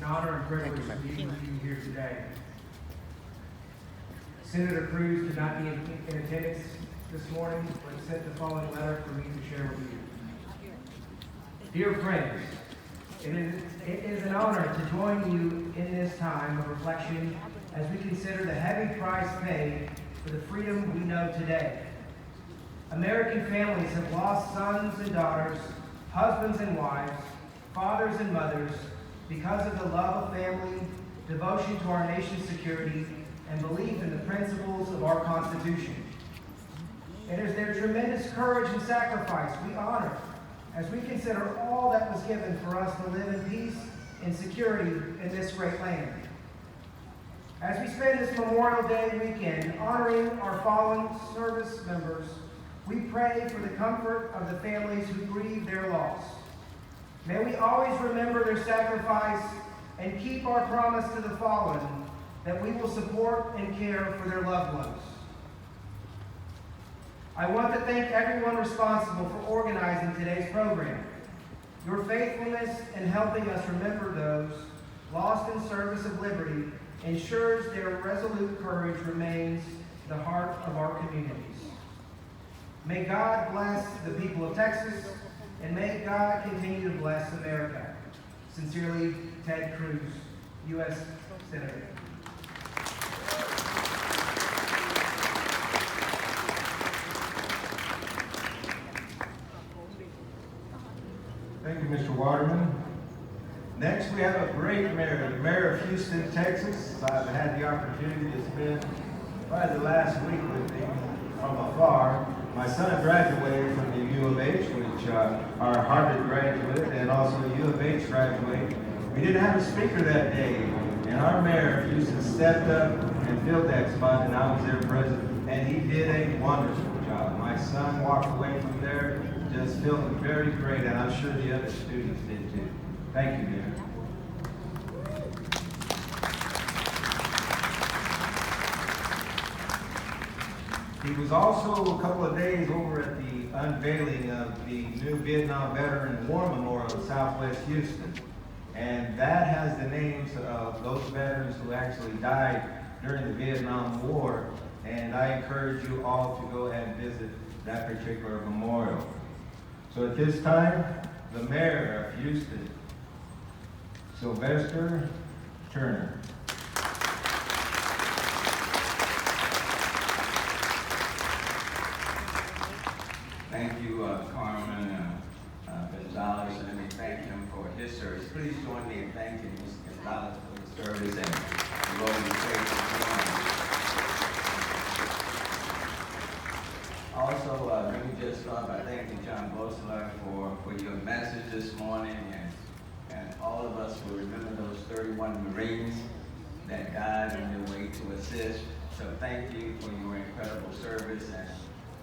honor and privilege to be with you here today. Senator Cruz could not be in attendance this morning, but sent the following letter for me to share with you. Dear friends, it is an honor to join you in this time of reflection as we consider the heavy price paid for the freedom we know today. American families have lost sons and daughters, husbands and wives, fathers and mothers, because of the love of family, devotion to our nation's security, and belief in the principles of our Constitution. It is their tremendous courage and sacrifice we honor as we consider all that was given for us to live in peace and security in this great land. As we spend this Memorial Day weekend honoring our fallen service members, we pray for the comfort of the families who grieve their loss. May we always remember their sacrifice and keep our promise to the fallen that we will support and care for their loved ones. I want to thank everyone responsible for organizing today's program. Your faithfulness in helping us remember those lost in service of liberty ensures their resolute courage remains the heart of our communities. May God bless the people of Texas, and may God continue to bless America. Sincerely, Ted Cruz, U.S. Senator. Thank you, Mr. Waterman. Next, we have a great mayor, the mayor of Houston, Texas. I've had the opportunity to spend probably the last week with him from afar. My son graduated from the U of H, which our Harvard graduate, and also U of H graduate. We didn't have a speaker that day, and our mayor of Houston stepped up and filled that spot, and I was their president, and he did a wonderful job. My son walked away from there just feeling very great, and I'm sure the other students did too. Thank you, Mayor. He was also a couple of days over at the unveiling of the new Vietnam Veteran War Memorial in Southwest Houston. And that has the names of those veterans who actually died during the Vietnam War. And I encourage you all to go ahead and visit that particular memorial. So at this time, the mayor of Houston, Sylvester Turner. Thank you, Carmen Gonzalez, and let me thank him for his service. Please join me in thanking Mr. Gonzalez for his service and the role he played this morning. Also, let me just start by thanking John Bosler for your message this morning, and all of us will remember those 31 Marines that died on their way to assist. So thank you for your incredible service, and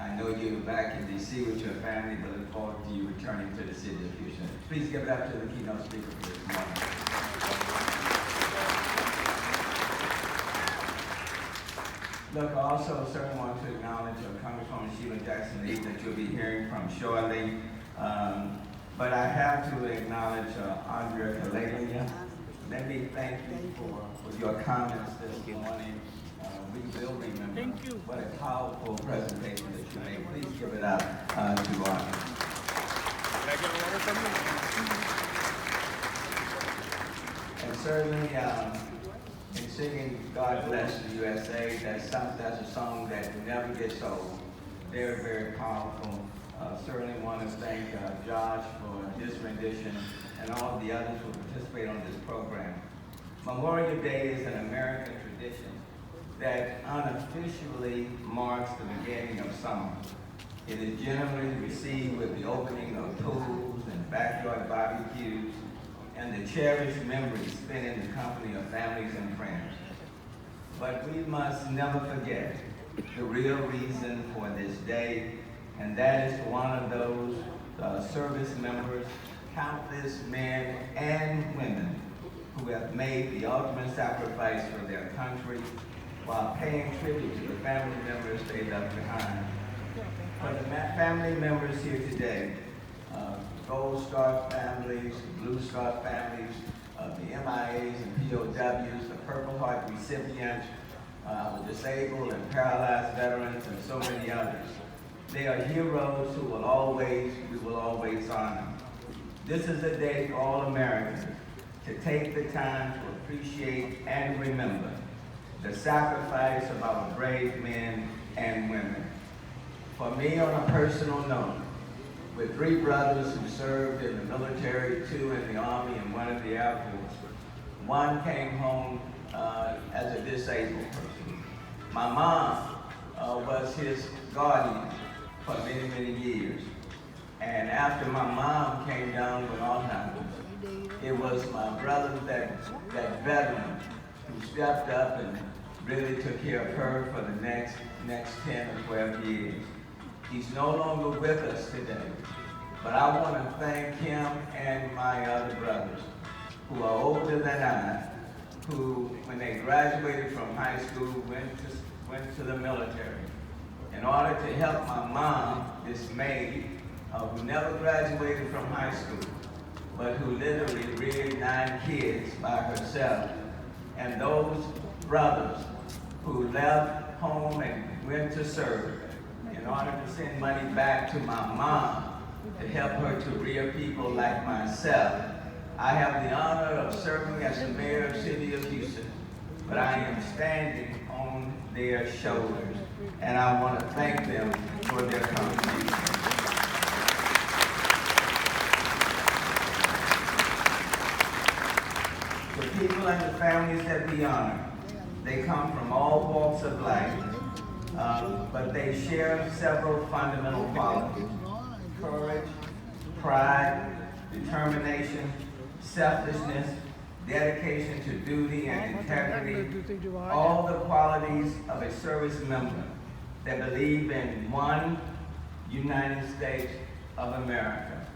I know you're back in D.C. with your family, but look forward to you returning to the city of Houston. Please give it up to the keynote speaker for this morning. Look, I also certainly want to acknowledge Congresswoman Sheila Jackson-Lee that you'll be hearing from shortly. But I have to acknowledge Andrea Kalenia. Let me thank you for your comments this morning. We will remember. Thank you. What a powerful presentation that you made. Please give it up to Andrea. Can I get a letter from you? And certainly, in singing "God Bless the USA," that's a song that never gets old. Very, very powerful. Certainly want to thank Josh for his rendition and all of the others who participate on this program. Memorial Day is an American tradition that unofficially marks the beginning of summer. It is generally received with the opening of pools and backyard barbecues and the cherished memories spent in the company of families and friends. But we must never forget the real reason for this day, and that is one of those service members, countless men and women who have made the ultimate sacrifice for their country while paying tribute to the family members they left behind. For the family members here today, Gold Star families, Blue Star families, the MIAs and POWs, the Purple Heart recipients, the disabled and paralyzed veterans, and so many others. They are heroes we will always honor. This is a day for all Americans to take the time to appreciate and remember the sacrifice of our brave men and women. For me, on a personal note, with 3 brothers who served in the military, 2 in the Army, and 1 in the Air Force, 1 came home as a disabled person. My mom was his guardian for many, many years. And after my mom came down with Alzheimer's, it was my brother, that veteran, who stepped up and really took care of her for the next 10 or 12 years. He's no longer with us today, but I want to thank him and my other brothers who are older than I, who, when they graduated from high school, went to the military in order to help my mom, this maid, who never graduated from high school, but who literally reared 9 kids by herself. And those brothers who left home and went to serve in order to send money back to my mom to help her to rear people like myself. I have the honor of serving as the mayor of the city of Houston, but I am standing on their shoulders, and I want to thank them for their contribution. The people and the families that we honor, they come from all walks of life, but they share several fundamental qualities: courage, pride, determination, selflessness, dedication to duty and integrity, all the qualities of a service member that believe in one United States of America.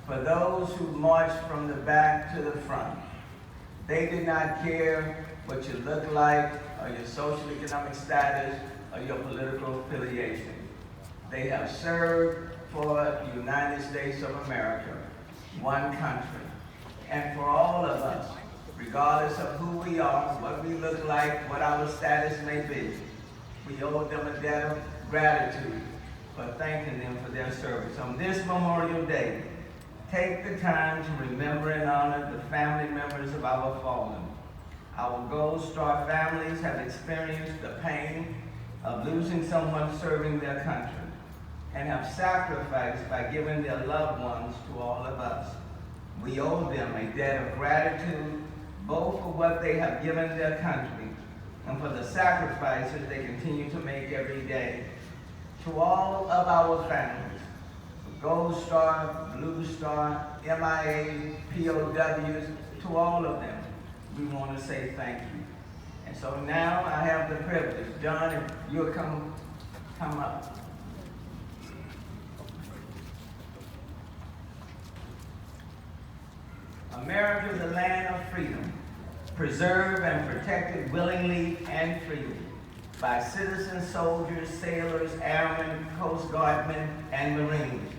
For those who marched from the back to the front, they did not care what you look like, or your social economic status, or your political affiliation. They have served for the United States of America, one country. And for all of us, regardless of who we are, what we look like, what our status may be, we owe them a debt of gratitude for thanking them for their service. On this Memorial Day, take the time to remember and honor the family members of our fallen. Our Gold Star families have experienced the pain of losing someone serving their country and have sacrificed by giving their loved ones to all of us. We owe them a debt of gratitude, both for what they have given their country and for the sacrifices they continue to make every day. To all of our families, Gold Star, Blue Star, MIA, POWs, to all of them, we want to say thank you. And so now I have the privilege, John, if you'll come up. America is a land of freedom, preserved and protected willingly and freely by citizen soldiers, sailors, airmen, Coast Guardmen, and Marines.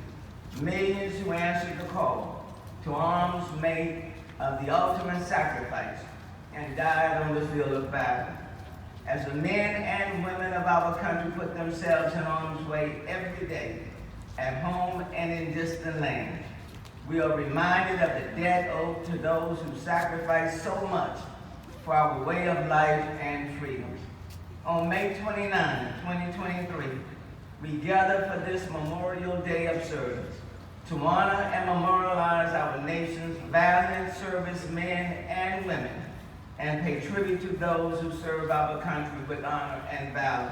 Millions who answered the call to arms made of the ultimate sacrifice and died on the field of battle. As the men and women of our country put themselves in harm's way every day, at home and in distant lands, we are reminded of the debt owed to those who sacrificed so much for our way of life and freedoms. On May 29, 2023, we gather for this Memorial Day observance to honor and memorialize our nation's valiant servicemen and women and pay tribute to those who serve our country with honor and valor.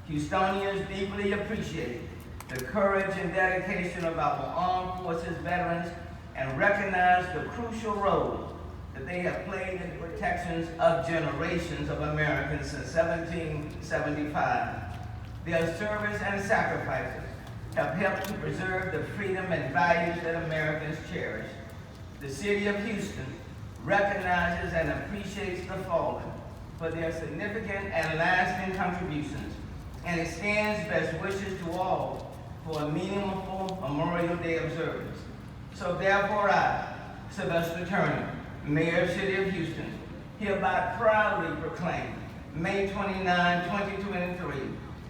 Houstonians deeply appreciate the courage and dedication of our armed forces veterans and recognize the crucial role that they have played in the protections of generations of Americans since 1775. Their service and sacrifices have helped to preserve the freedom and values that Americans cherish. The city of Houston recognizes and appreciates the fallen for their significant and lasting contributions and extends best wishes to all for a meaningful Memorial Day observance. So therefore I, Sylvester Turner, Mayor of the City of Houston, hereby proudly proclaim May 29, 2023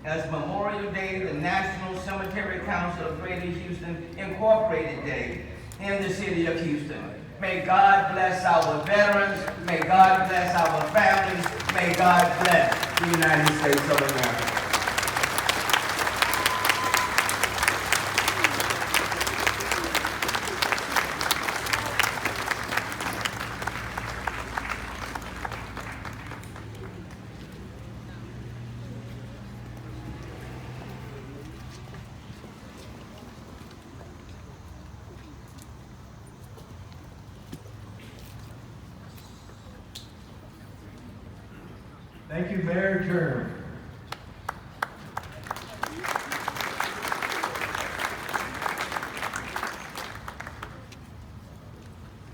as Memorial Day, the National Cemetery Council of Greater Houston Incorporated Day in the City of Houston. May God bless our veterans. May God bless our families. May God bless the United States of America. Thank you, Mayor Turner.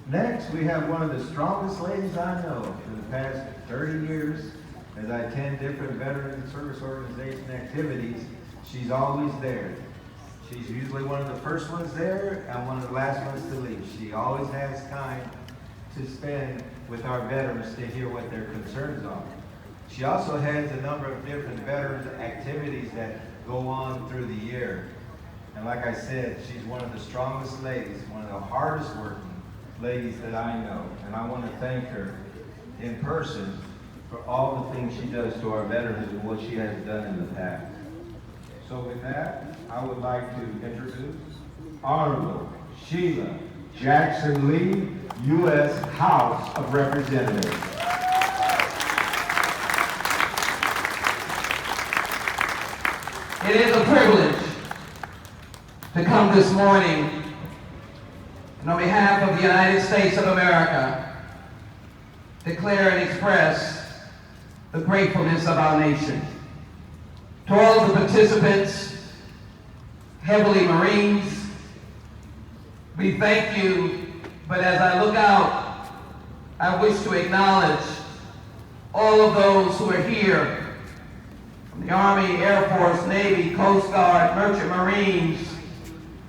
Next, we have one of the strongest ladies I know for the past 30 years. As I attend different veteran service organization activities, she's always there. She's usually one of the first ones there and one of the last ones to leave. She always has time to spend with our veterans to hear what their concerns are. She also has a number of different veterans activities that go on through the year. And like I said, she's one of the strongest ladies, one of the hardest working ladies that I know. And I want to thank her in person for all the things she does to our veterans and what she has done in the past. So with that, I would like to introduce Honorable Sheila Jackson Lee, U.S. House of Representatives. It is a privilege to come this morning and on behalf of the United States of America, declare and express the gratefulness of our nation. To all of the participants, Heavenly Marines, we thank you, but as I look out, I wish to acknowledge all of those who are here from the Army, Air Force, Navy, Coast Guard, Merchant Marines,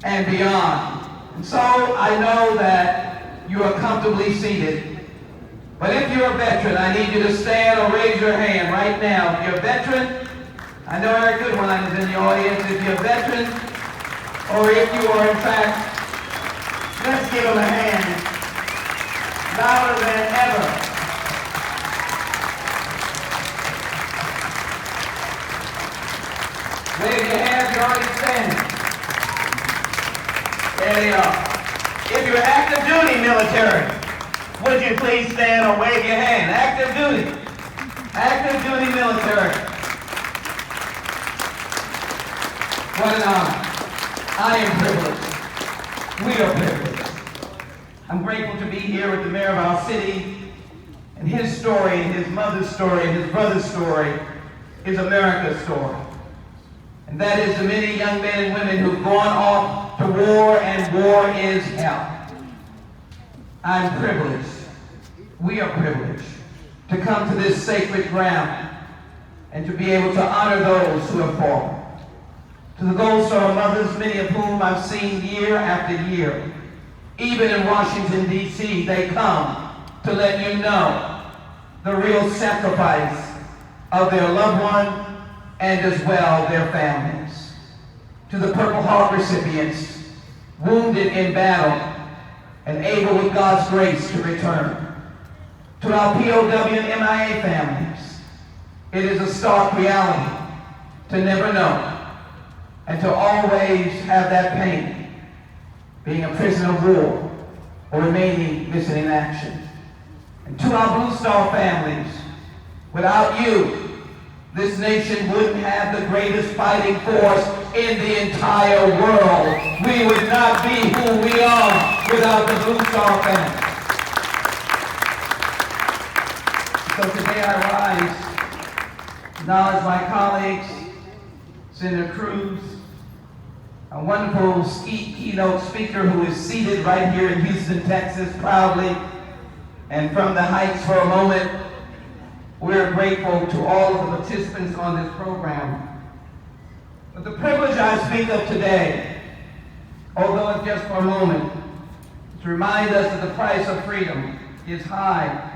and beyond. And so I know that you are comfortably seated, but if you're a veteran, I need you to stand or raise your hand right now. If you're a veteran, I know Eric Goodwine is in the audience. If you're a veteran, or if you are in fact, let's give him a hand, louder than ever. Wave your hands, you're already standing. There they are. If you're active duty military, would you please stand or wave your hand? Active duty. Active duty military. What an honor. I am privileged. We are privileged. I'm grateful to be here with the mayor of our city, and his story, and his mother's story, and his brother's story is America's story. And that is the many young men and women who've gone off to war, and war is hell. I'm privileged. We are privileged to come to this sacred ground and to be able to honor those who have fallen. To the Gold Star mothers, many of whom I've seen year after year, even in Washington, D.C., they come to let you know the real sacrifice of their loved one and as well their families. To the Purple Heart recipients, wounded in battle and able with God's grace to return. To our POW and MIA families, it is a stark reality to never know and to always have that pain, being a prisoner of war or remaining missing in action. And to our Blue Star families, without you, this nation wouldn't have the greatest fighting force in the entire world. We would not be who we are without the Blue Star family. So today I rise to acknowledge my colleagues, Senator Cruz, a wonderful keynote speaker who is seated right here in Houston, Texas, proudly. And from the heights for a moment, we're grateful to all of the participants on this program. But the privilege I speak of today, although it's just for a moment, to remind us that the price of freedom is high,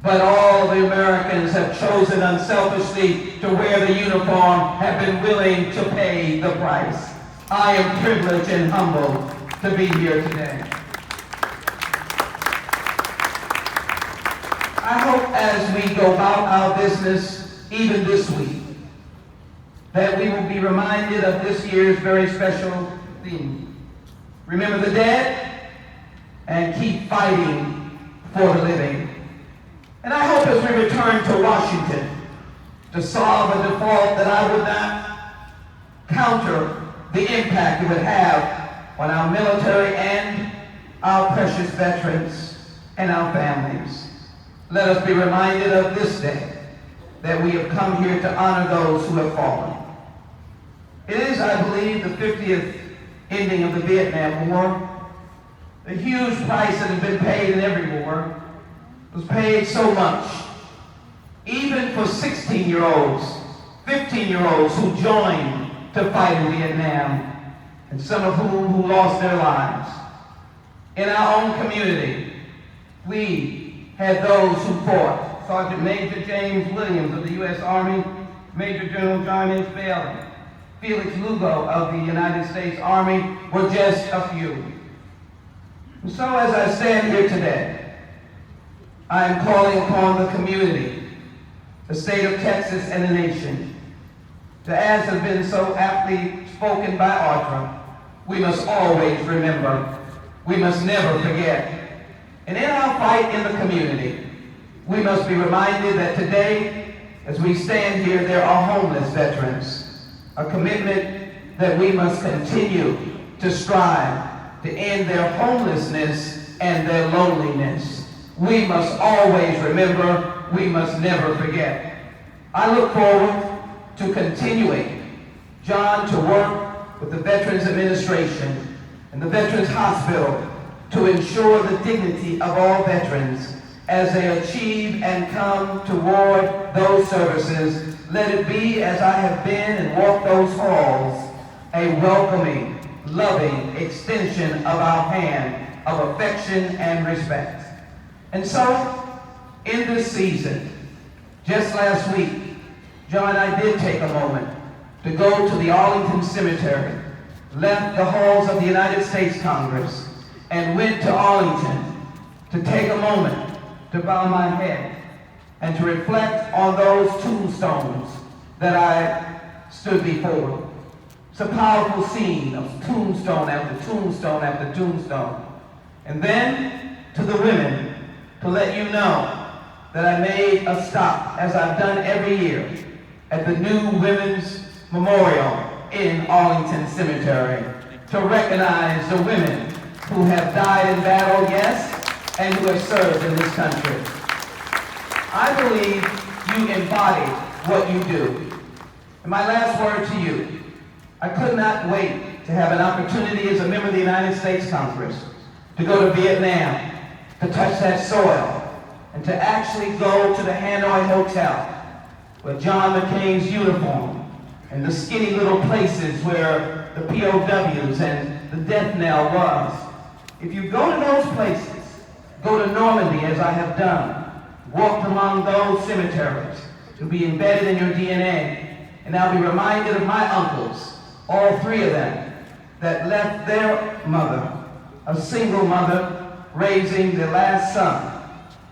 but all the Americans have chosen unselfishly to wear the uniform, have been willing to pay the price. I am privileged and humbled to be here today. I hope as we go about our business, even this week, that we will be reminded of this year's very special theme. Remember the dead and keep fighting for the living. And I hope as we return to Washington to solve a default that I would not counter the impact it would have on our military and our precious veterans and our families. Let us be reminded of this day that we have come here to honor those who have fallen. It is, I believe, the 50th ending of the Vietnam War. The huge price that has been paid in every war was paid so much, even for 16-year-olds, 15-year-olds who joined to fight in Vietnam, and some of whom lost their lives. In our own community, we had those who fought. Sergeant Major James Williams of the U.S. Army, Major General John H. Bailey, Felix Lugo of the United States Army were just a few. And so as I stand here today, I am calling upon the community, the state of Texas, and the nation to, as has been so aptly spoken by Audra, we must always remember, we must never forget. And in our fight in the community, we must be reminded that today, as we stand here, there are homeless veterans, a commitment that we must continue to strive to end their homelessness and their loneliness. We must always remember, we must never forget. I look forward to continuing, John, to work with the Veterans Administration and the Veterans Hospital to ensure the dignity of all veterans as they achieve and come toward those services. Let it be, as I have been and walked those halls, a welcoming, loving extension of our hand of affection and respect. And so, in this season, just last week, John and I did take a moment to go to the Arlington Cemetery, left the halls of the United States Congress, and went to Arlington to take a moment to bow my head and to reflect on those tombstones that I stood before. It's a powerful scene of tombstone after tombstone after tombstone. And then to the women, to let you know that I made a stop, as I've done every year, at the new Women's Memorial in Arlington Cemetery to recognize the women who have died in battle, yes, and who have served in this country. I believe you embody what you do. And my last word to you, I could not wait to have an opportunity as a member of the United States Congress to go to Vietnam, to touch that soil, and to actually go to the Hanoi Hotel where John McCain's uniform and the skinny little places where the POWs and the death knell was. If you go to those places, go to Normandy as I have done, walked among those cemeteries, to be embedded in your DNA, and I'll be reminded of my uncles, all three of them, that left their mother, a single mother, raising their last son.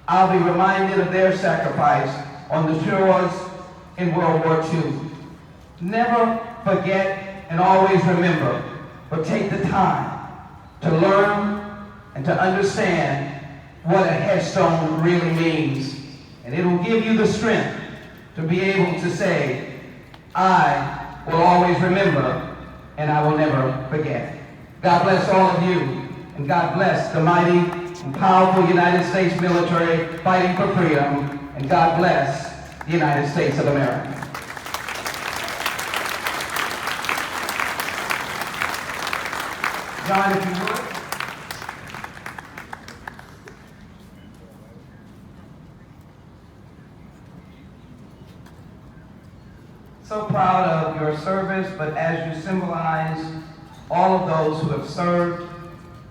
I'll be reminded of their sacrifice on the shores in World War II. Never forget and always remember, but take the time to learn and to understand what a headstone really means. And it will give you the strength to be able to say, I will always remember and I will never forget. God bless all of you. And God bless the mighty and powerful United States military fighting for freedom. And God bless the United States of America. John, if you would. So proud of your service, but as you symbolize all of those who have served,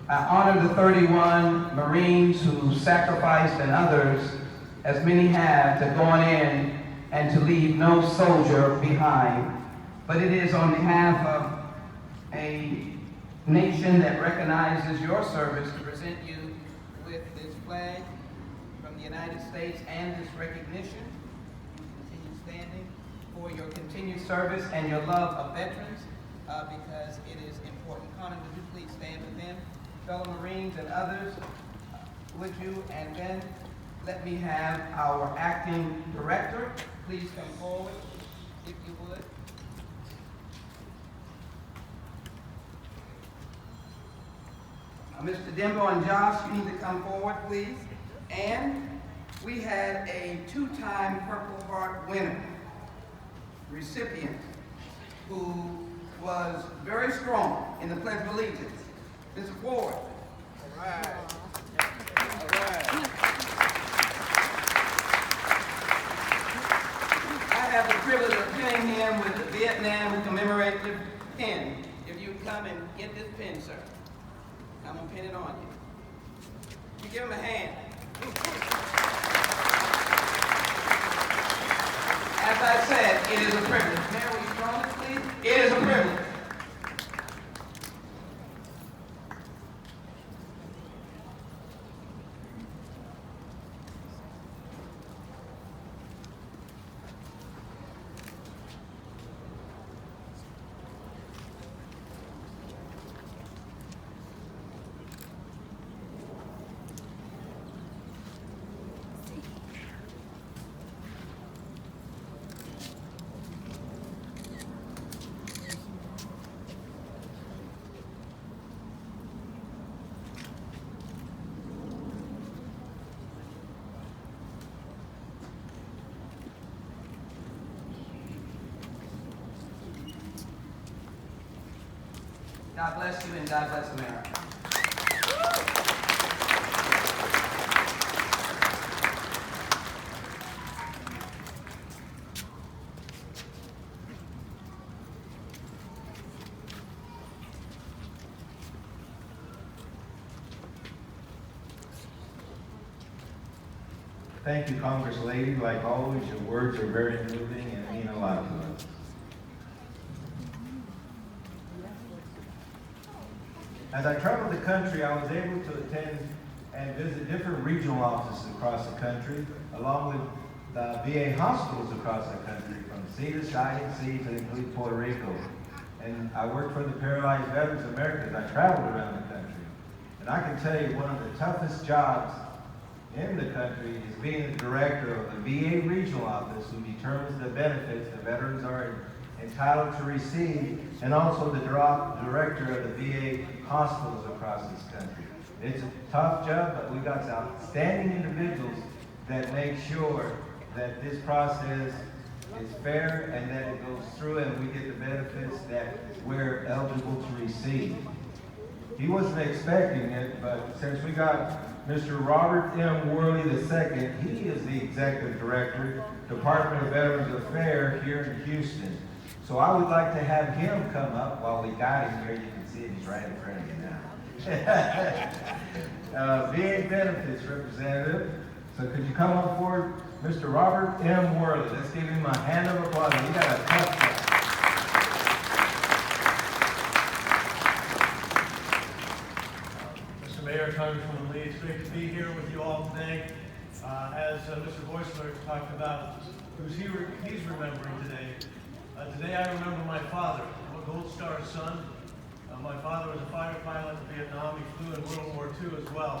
I honor the 31 Marines who sacrificed and others, as many have, to going in and to leave no soldier behind. But it is on behalf of a nation that recognizes your service to present you with this flag from the United States and this recognition. Continue standing for your continued service and your love of veterans because it is important. Connor, would you please stand with them? Fellow Marines and others, would you? And then let me have our acting director please come forward, if you would. Mr. Dembo and Josh, you need to come forward, please. And we had a two-time Purple Heart winner, recipient, who was very strong in the Pledge of Allegiance. Mr. Ford. All right. All right. I have the privilege of pinning him with the Vietnam commemorative pin. If you come and get this pin, sir. I'm going to pin it on you. You give him a hand. As I said, it is a privilege. Mayor, will you join us, please? It is a privilege. God bless you and God bless America. Thank you, Congress lady. Like always, your words are very moving and mean a lot to us. As I traveled the country, I was able to attend and visit different regional offices across the country, along with the VA hospitals across the country, from sea to shining sea to include Puerto Rico. And I worked for the Paralyzed Veterans of America as I traveled around the country. And I can tell you one of the toughest jobs in the country is being the director of the VA regional office, who determines the benefits the veterans are entitled to receive, and also the director of the VA hospitals across this country. It's a tough job, but we got some outstanding individuals that make sure that this process is fair and that it goes through and we get the benefits that we're eligible to receive. He wasn't expecting it, but since we got Mr. Robert M. Worley II, he is the Executive Director, Department of Veterans Affairs here in Houston. So I would like to have him come up while we got him here. You can see him, he's right in front of you now. VA Benefits Representative. So could you come on forward, Mr. Robert M. Worley. Let's give him a hand of applause. He got a tough job. Mr. Mayor, Congressman Lee, it's great to be here with you all today. As Mr. Boisler talked about, he's remembering today. Today I remember my father. I'm a Gold Star son. My father was a fighter pilot in Vietnam. He flew in World War II as well.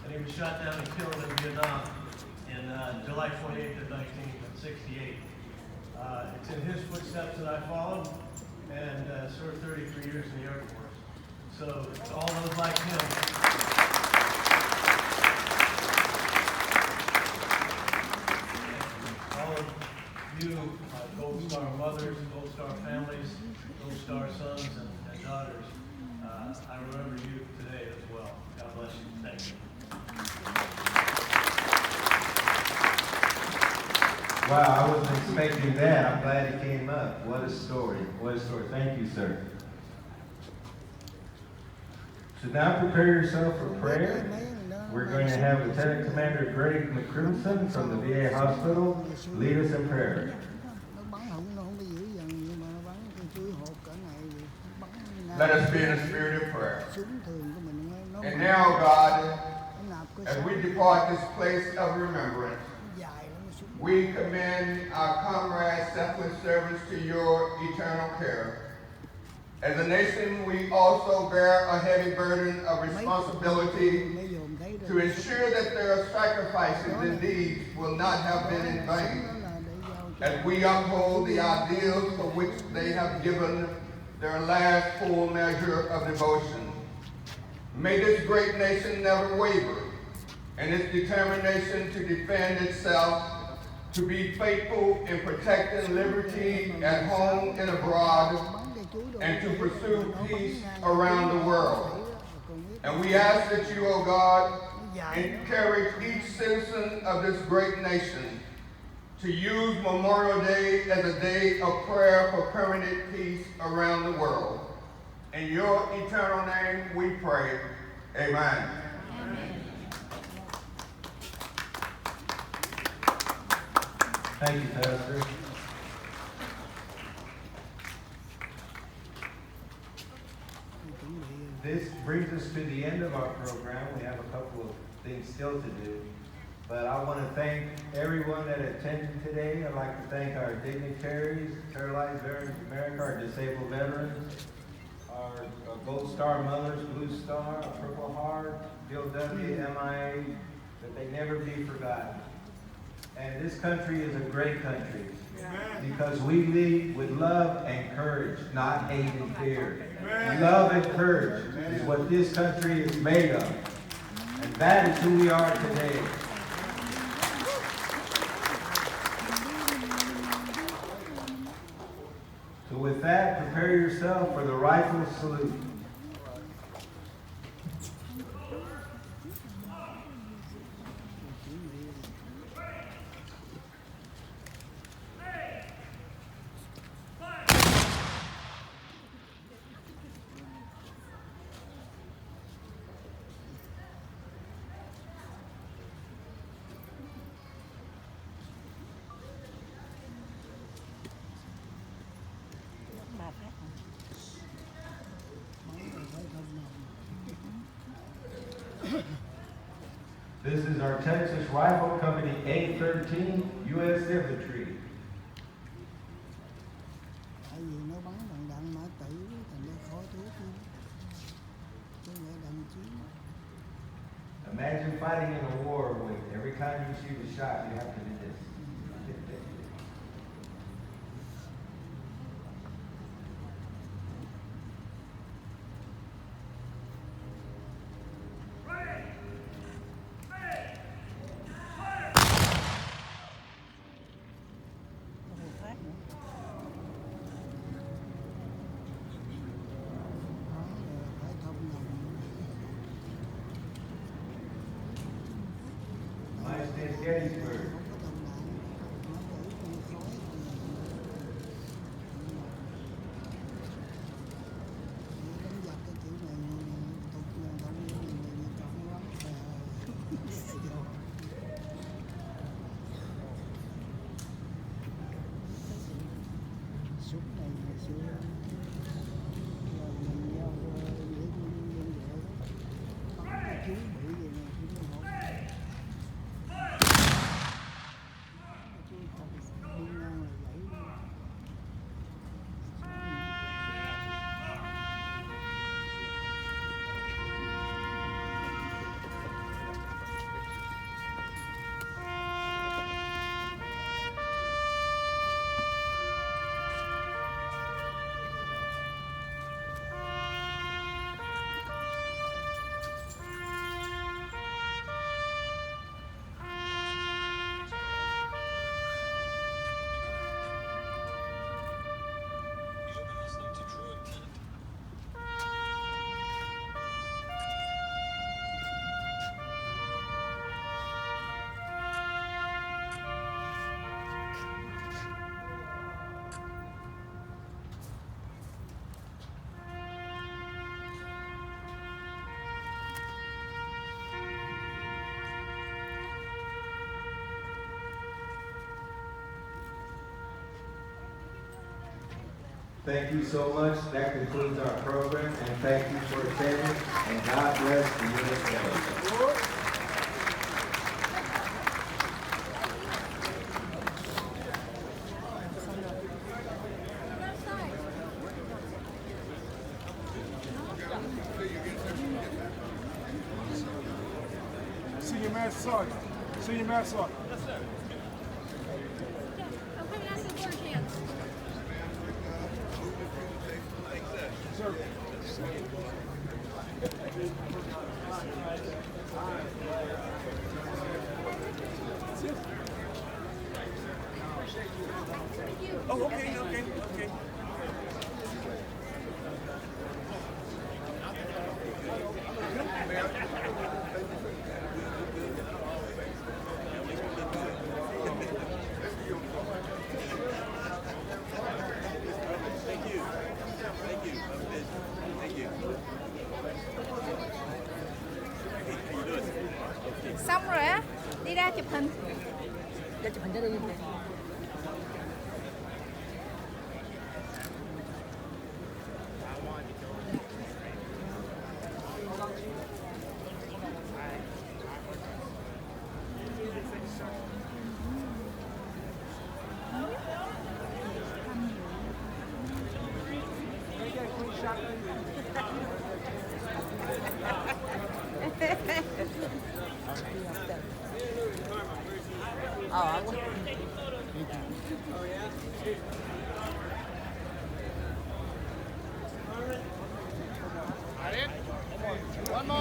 And he was shot down and killed in Vietnam in July 28th of 1968. It's in his footsteps that I followed and served 33 years in the Air Force. So it's all those like him. All of you, Gold Star mothers, Gold Star families, Gold Star sons and daughters, I remember you today as well. God bless you. Thank you. Wow, I wasn't expecting that. I'm glad he came up. What a story. What a story. Thank you, sir. So now prepare yourself for prayer. We're going to have Lieutenant Commander Greg McCrimson from the VA Hospital lead us in prayer. Let us be in a spirit of prayer. And now, God, as we depart this place of remembrance, we commend our comrades' selfless service to your eternal care. As a nation, we also bear a heavy burden of responsibility to ensure that their sacrifices and deeds will not have been in vain, as we uphold the ideals for which they have given their last full measure of devotion. May this great nation never waver in its determination to defend itself, to be faithful in protecting liberty at home and abroad, and to pursue peace around the world. And we ask that you, O God, encourage each citizen of this great nation to use Memorial Day as a day of prayer for permanent peace around the world. In your eternal name we pray. Amen. Thank you, Pastor. This brings us to the end of our program. We have a couple of things still to do. But I want to thank everyone that attended today. I'd like to thank our dignitaries, Paralyzed Veterans of America, our disabled veterans, our Gold Star mothers, Blue Star, our Purple Heart, Bill W., MIA, that they never be forgotten. And this country is a great country because we lead with love and courage, not hate and fear. Love and courage is what this country is made of. And that is who we are today. So with that, prepare yourself for the rifle salute. This is our Texas Rifle Company 813 U.S. Infantry. Imagine fighting in a war when every time you shoot a shot, you have to do this. Gettysburg. Thank you so much. That concludes our program, and thank you for attending, and God bless the USA. Senior Master Sergeant. Senior Master Sergeant. I'm coming out to the board cans. Sir. Oh, okay, okay, okay. Xong rồi á, đi ra chụp hình. Ra chụp hình cho đi.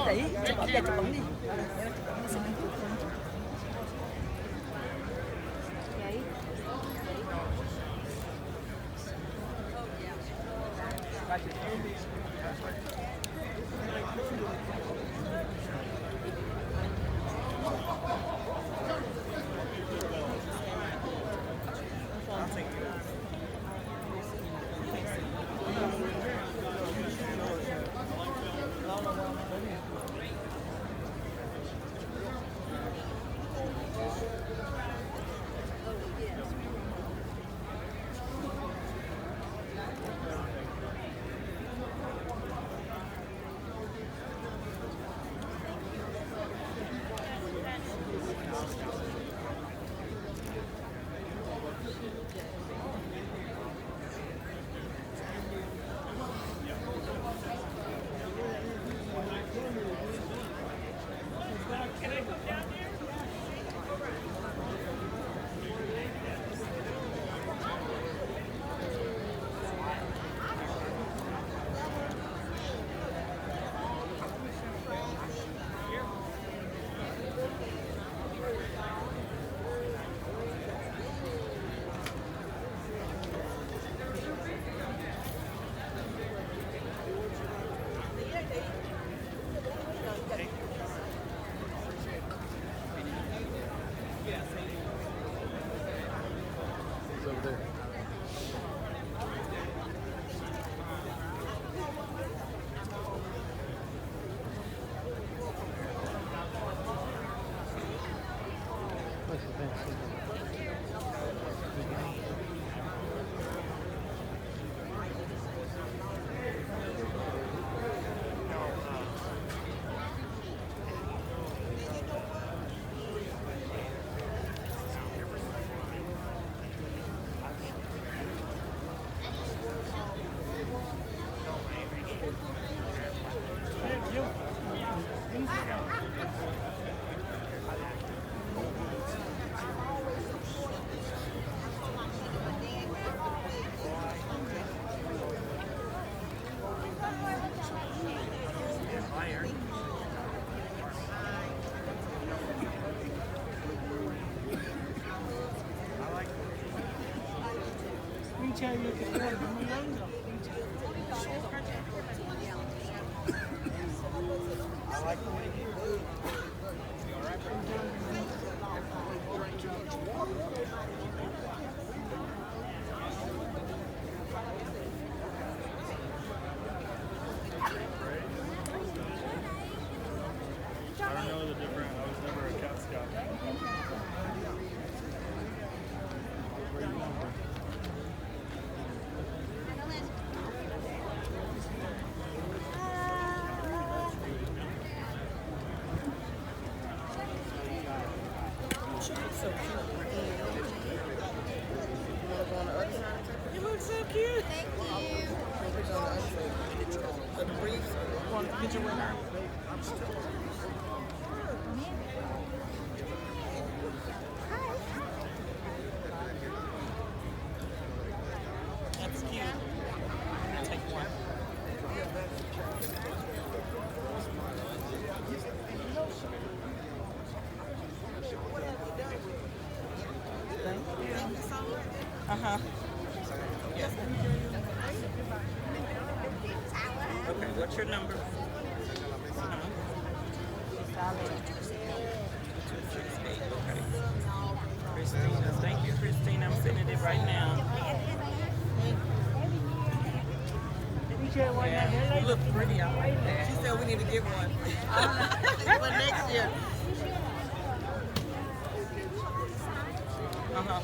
Tỷ, chụp ảnh ra chụp ảnh đi. I don't know the difference. I was never a Cat Scout. I know that's You look so cute. Thank you. Want to picture with her? That's cute. I'll take one. Uh-huh. Yes. Okay, what's your number? 268, okay. Christina, thank you, Christine. I'm sending it right now. Yeah, you look pretty. I like that. She said we need to get one. For next year. Uh-huh.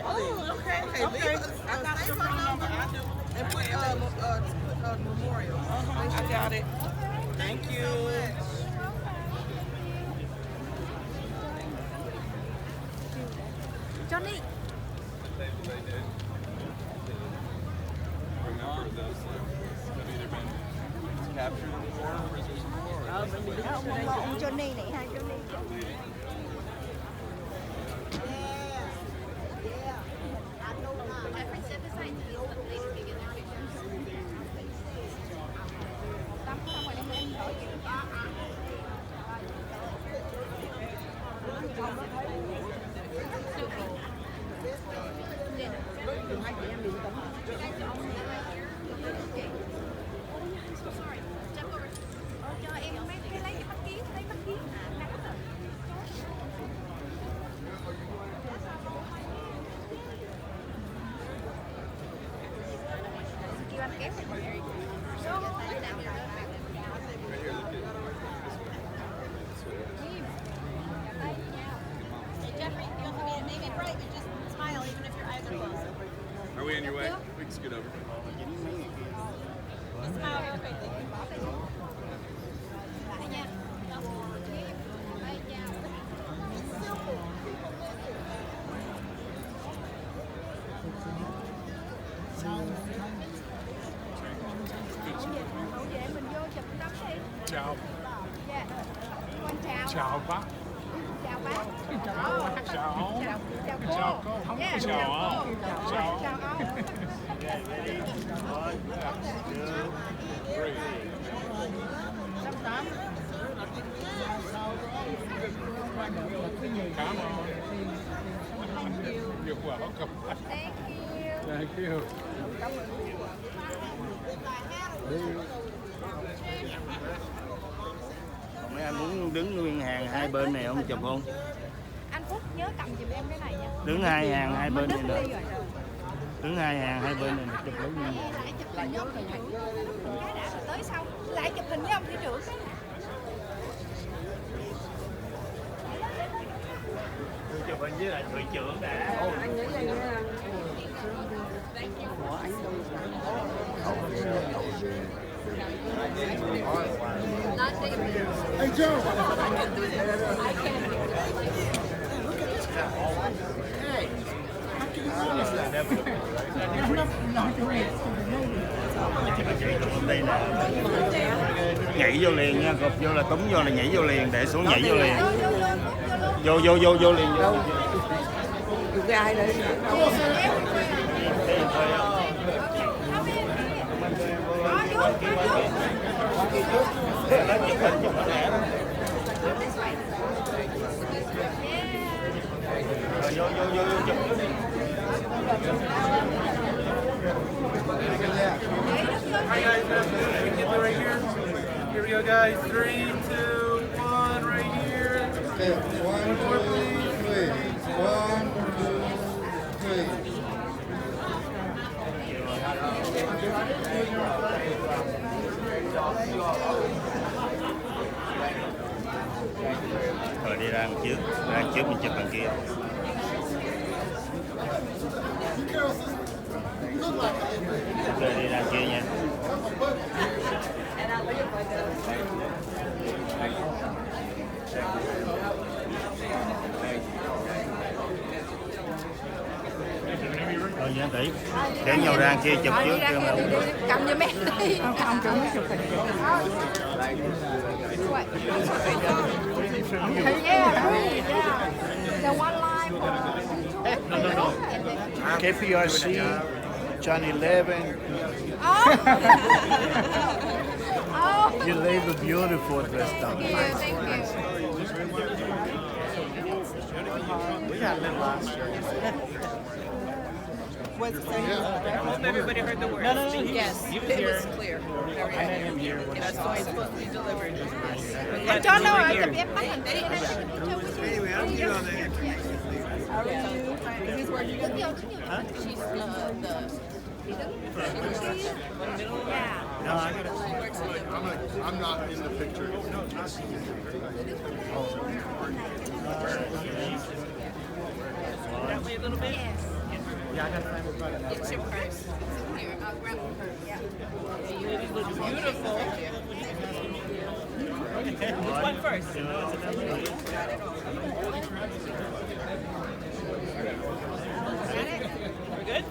Oh, okay. Okay. I got your phone number. I do. And put memorial. I got it. Thank you. Johnny. Remember those have either been captured in the war or prisoners of war? Ông Johnny này ha, Johnny. Cho em mấy cái lấy cái bắt kiến. Kêu anh kéo. Are we on your way? We can scoot over. Lại nha. Đây chào. Hậu vệ mình vô chụp tấm đi. Chào. Dạ. Con chào. Chào bác. Chào bác. Chào. Chào cô. Chào cô. Không Dạ, chào cô. ông. Chào Chào. ông. Cảm ơn. You're welcome. Thank you. Thank you. Mấy anh muốn đứng nguyên hàng hai bên này không chụp không? Anh Phúc nhớ cầm giùm em cái này nha. Đứng hai hàng hai bên này Mình được. đứt đi rồi. Đứng hai hàng hai bên này chụp đúng như vậy. Lại chụp hình với ông thị trưởng. Cái đã rồi tới sau. Lại chụp hình với ông thị trưởng. Chụp hình với lại thị trưởng đã. Anh nghĩ là nha. Hey, Joe. Nhảy vô liền nha, cột vô là túm vô là nhảy vô liền, để xuống nhảy vô liền. Vô liền. Được cái ai đây? Right here. Here we go, guys. 3, 2, 1, right here. Okay, 1, 2, 3. 1, 2, 3. Rồi đi ra đằng trước mình chụp đằng kia. Rồi đi đằng kia nha. Giang tỷ để nhau ra kia chụp trước kêu mà Cầm cho mẹ đi. Không chụp nó chụp The one line for KPRC, Channel 11. Oh. You leave a beautiful dress down. Thank you. We got a little last year. Was it saying? I hope everybody heard the words. No. Yes, it was clear. Very I met him here. That's the way it's supposed to be delivered. I don't know. I can get my hand. Anyway, I'm getting on there. He's working good. Huh? She's yeah. No, I got it. I'm not in the picture. No, not That way a little bit. Yes. Yeah, I got time. It's your purse. Here, I'll grab her. Yeah. You look beautiful. Which one first? We're good?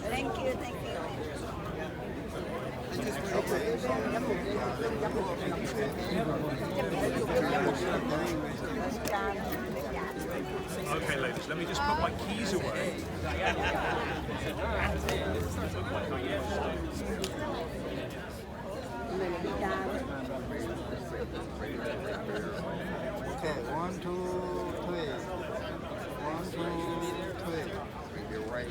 Thank you. Okay, ladies, let me just put my keys away. Okay, 1, 2, 3. 1, 2, 3. You're right.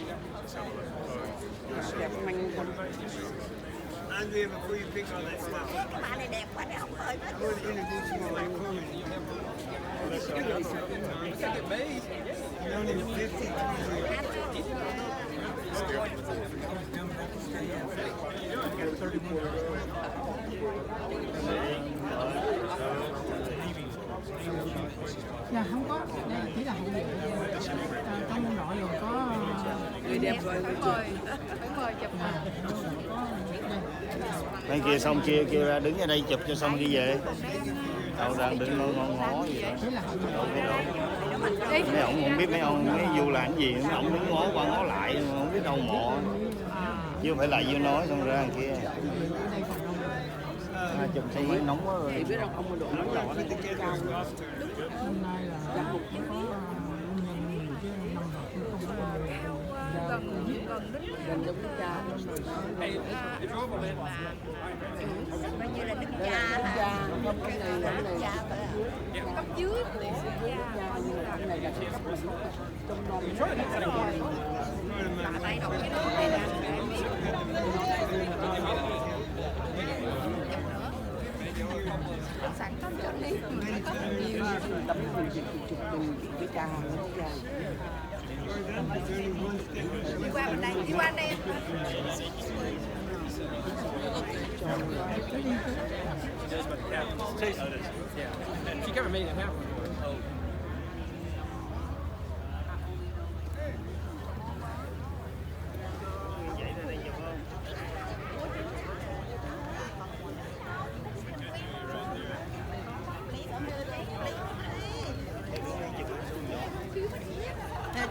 Andrea, before you pick on that stuff, Cái bà này đẹp quá, đẹp không ơi. I want to introduce you to my woman. You've known him 52 years. Dạ không có, đây chỉ là hậu viện. Trong nội còn có người đẹp rồi. Phải mời chụp mà. bên kia xong kêu ra đứng ở đây chụp cho xong đi về. Đâu đang đứng ngon ngó gì đó. Đâu biết đâu. Mấy ông không biết mấy ông mấy du làm cái gì, mấy ông đứng ngó qua ngó lại không biết đâu mò. Chứ không phải là vô nói xong ra đằng kia. Chụp xong mới nóng quá rồi. Thì biết ông mà độ nóng đỏ này cái cao. Hôm nay là giám mục cũng có nhân chứ năm nào cũng không có gần giống cha. Coi như là đức cha hả? Không cái này là Cha phải à? Cấp dưới của cái này là cái cấp trong non. Bà tay đọc cái đó này nè. Sẵn có chỗ đi. Tấm chụp cái cha Đi qua bên đây, đi qua đây. She got made it happen.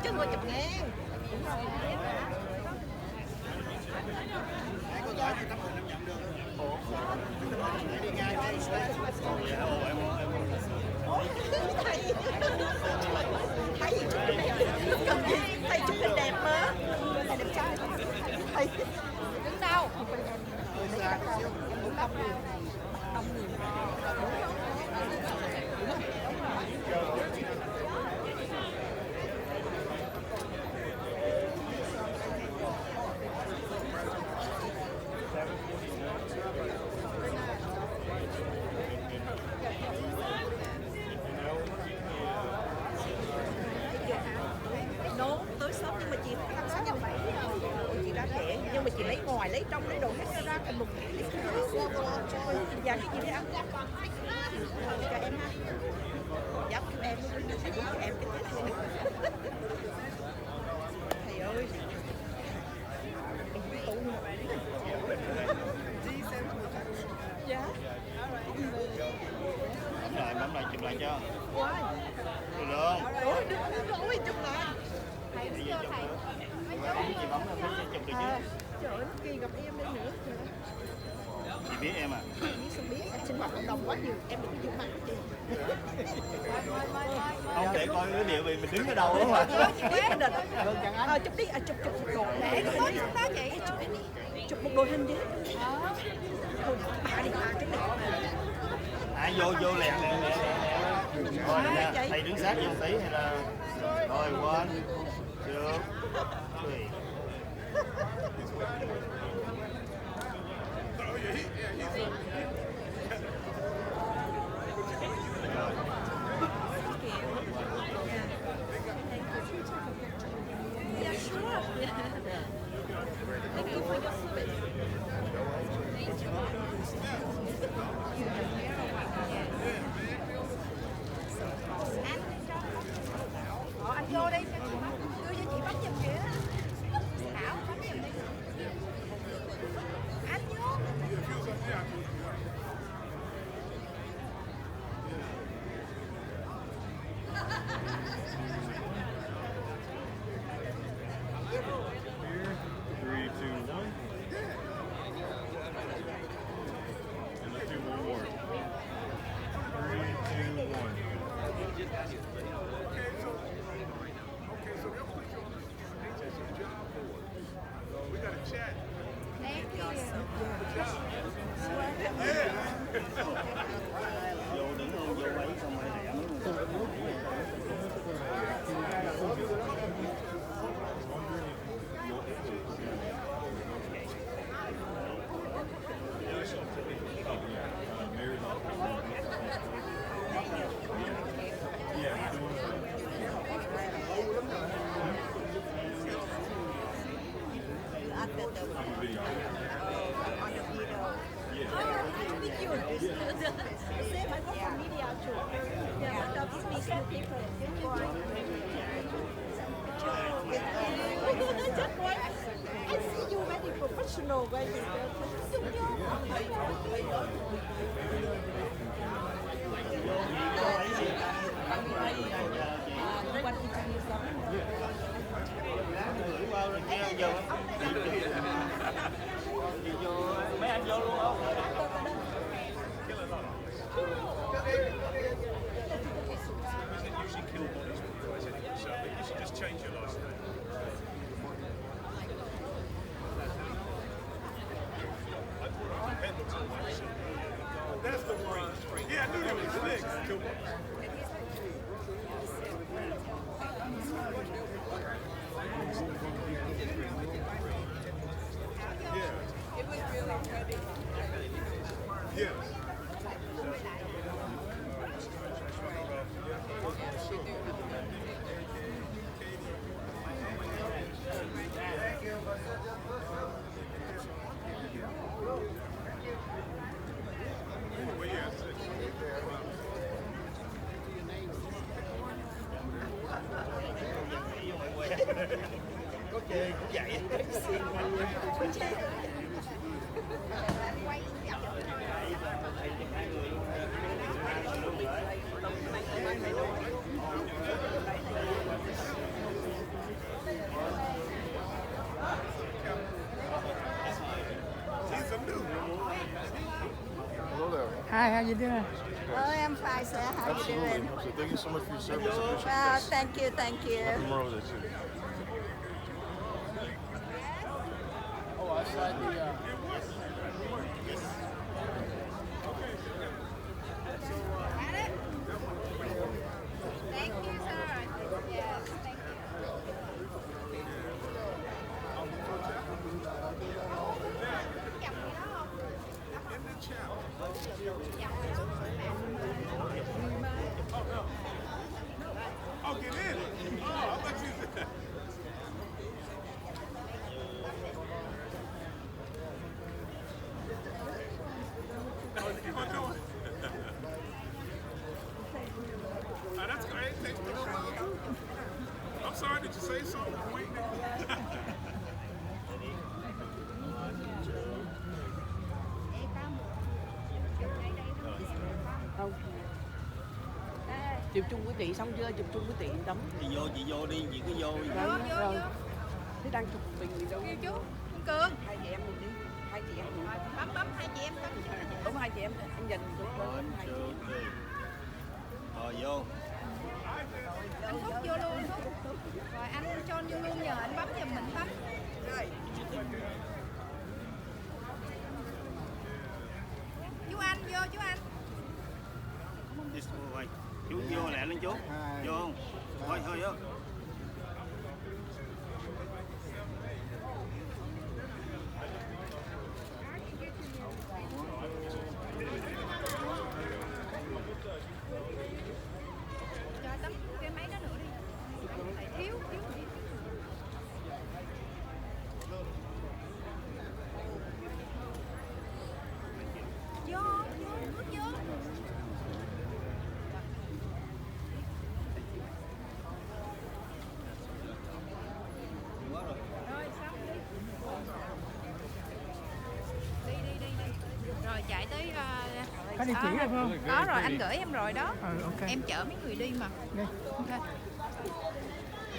Chứ ngồi chụp ngang. Thầy chụp hình đẹp mà. Thầy đẹp trai. Thầy đứng đâu? Nấu tới sớm nhưng mà chị phải làm 6 7 chị ra trẻ nhưng mà chị lấy ngoài lấy trong lấy đồ hết ra thành một cái dạ cái gì đấy ăn cho em ha dắt cho em cho em cái thầy ơi dạ Làm lại chụp lại cho. Ôi. Được không? Ôi, ôi, chụp lại. Thầy bây giờ chụp nữa. Chị bấm là phải chụp được chứ. Trời ơi, nó kỳ gặp em đây nữa. Chị biết em à? Biết, biết, em sinh hoạt cộng đồng quá nhiều, em đừng có chụp mặt chị. Không để coi cái địa vị mình đứng ở đâu đúng không ạ? Chụp đi, chụp một đồ. Để cái hình đi xuống đó vậy. Chụp một đồ hình đi. Thôi, bà đi, bà cái này. Vô lẹ. Rồi nha, thầy đứng sát vô tí hay là... Rồi, 1, 2, 3. Yeah, sure. Thank you for your service. Thank you. Anh vô đi, đưa cho chị bánh giùm kìa. Thảo, bánh giùm đi. Anh vô. Three, two, one. And let's do one more. 3, 2, 1. So they'll put you on the job board. We got a chat. Thank you. Vô đứng luôn, vô ấy xong rồi lẹ Same, I work for media too. Yeah, but I speak to people. Just one. I see you very professional, very mấy anh vô luôn không? Usually kill bodies with boys anyway, so I think you should just change your last name. That's the one. Yeah, I knew you was next. Kill bodies. Yeah. It was really heavy. Yes. Có chơi cũng vậy. Hello there. Hi, how you doing? Oh, I'm fine, sir. How you Absolutely. doing? Absolutely. Thank you so much for your service. Appreciate Well, this. thank you, thank you. Happy Memorial Day to you. Oh, outside the. Thank you, sir. Yes, thank Oh, get in. Oh, I thought you said. Oh, that's great. Thanks for the show. I'm sorry, did you say something? I'm waiting. Chụp chung với chị xong chưa? Chụp chung với chị tấm. Chị vô đi, chị cứ vô. Rồi. Thế đang chụp mình gì đâu. Kêu chú Cường. Hai chị em mình đi. Hai chị em mình. Bấm hai chị em. Đúng hai chị em. Anh dành đúng rồi. Hai chị em. Rồi vô. Anh Phúc vô luôn Phúc. Rồi anh cho anh vô luôn, nhờ anh bấm giùm mình bấm. Rồi. Chú anh vô chú anh. Chú vô lẹ lên chú. Vô không? Thôi thôi vô. Cho tấm cái máy đó nữa đi. Thiếu. Vô, bước vô. Rồi xong đi. Đi. Rồi chạy tới Có địa chỉ rồi không? Có rồi, anh gửi em rồi đó. Ok. Em chở mấy người đi mà. Đi. Ok.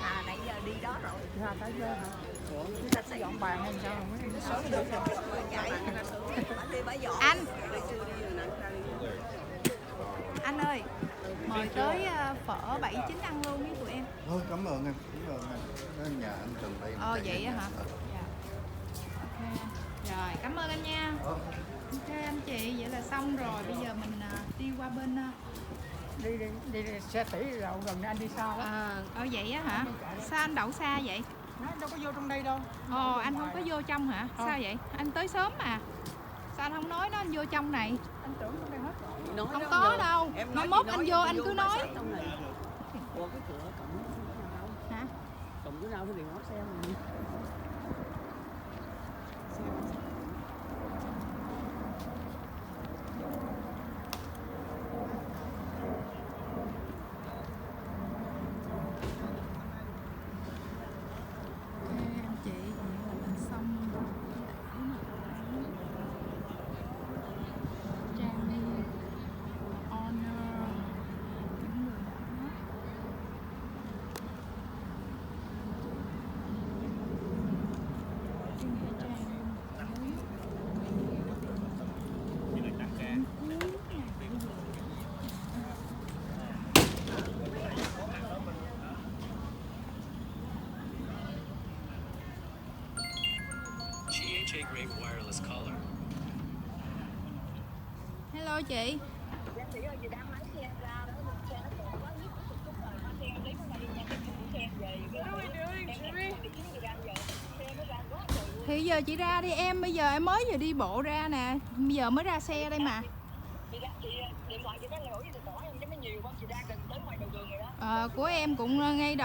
À nãy giờ đi đó rồi. Ra tới giờ hả? Chúng ta sẽ dọn bàn hay sao? Anh ơi, mời tới phở 79 ăn luôn với tụi em. Thôi cảm ơn em. Đến nhà anh Trần đây. Vậy á hả? Dạ. Ok. Rồi, cảm ơn anh nha. Ok anh chị, vậy là xong rồi. Bây giờ mình đi qua bên Đi xe tỷ đậu gần đây anh đi xa lắm. vậy á hả? Sao anh đậu xa vậy? Anh đâu có vô trong đây đâu. Ồ, anh không có vô trong hả? Sao vậy? Anh tới sớm mà. Sao anh không nói nó anh vô trong này? Anh tưởng trong đây hết rồi. Không có đâu. Mai mốt anh vô anh cứ nói. Ủa cái cửa cổng nào? Hả? Cổng cửa nào thì đừng ngó xe mình. Anh chị, vậy là mình xong trang đi honor những người đã cái nghĩa trang GHA Great Wireless Caller. Hello chị. Thì giờ chị ra đi em, bây giờ em mới vừa đi bộ ra nè, bây giờ mới ra xe đây mà. Của em cũng ngay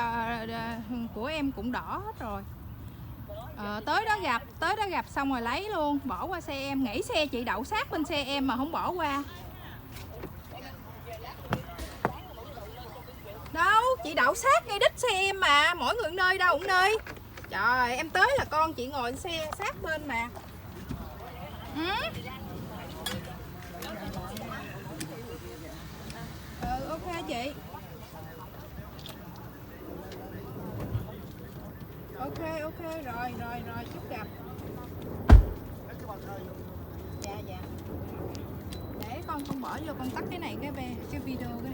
của em cũng đỏ hết rồi. Tới đó gặp xong rồi lấy luôn, bỏ qua xe em, nghĩ xe chị đậu sát bên xe em mà không bỏ qua. Đâu, chị đậu sát ngay đít xe em mà, mỗi người nơi đâu cũng nơi. Trời ơi, em tới là con chị ngồi xe sát bên mà. Ok chị. Ok, rồi, chúc gặp. Dạ. Để con bỏ vô con tắt cái này cái video cái.